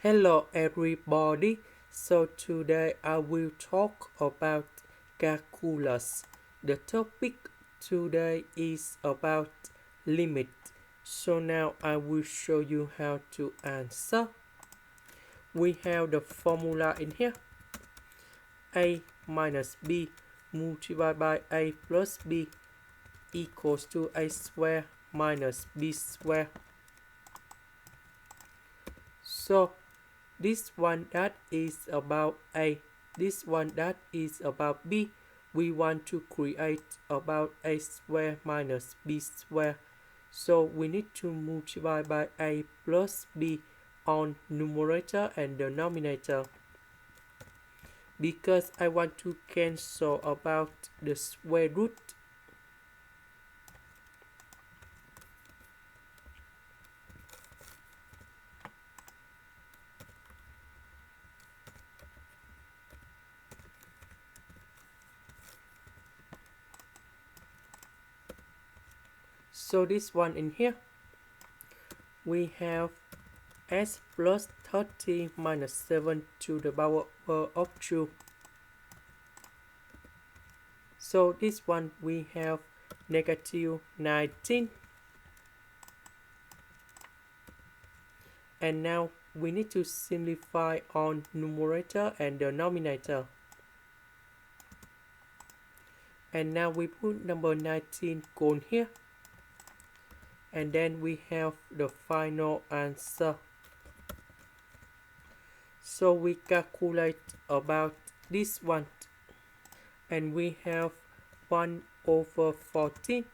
Hello everybody, so today I will talk about calculus. The topic today is about limit. So now I will show you how to answer. We have the formula in here. A minus b multiplied by a plus b equals to a squared minus b squared. So this one that is about A, this one that is about B. We want to create about A squared minus B squared. So we need to multiply by A plus B on numerator and denominator. Because I want to cancel about the square root. So this one in here, we have s plus 30 minus 7 to the power of 2. So this one we have negative 19. And now we need to simplify on numerator and denominator. And now we put number 19 gone here. And then we have the final answer. So we calculate about this one. And we have 1 over 14.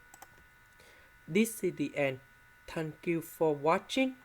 This is the end. Thank you for watching.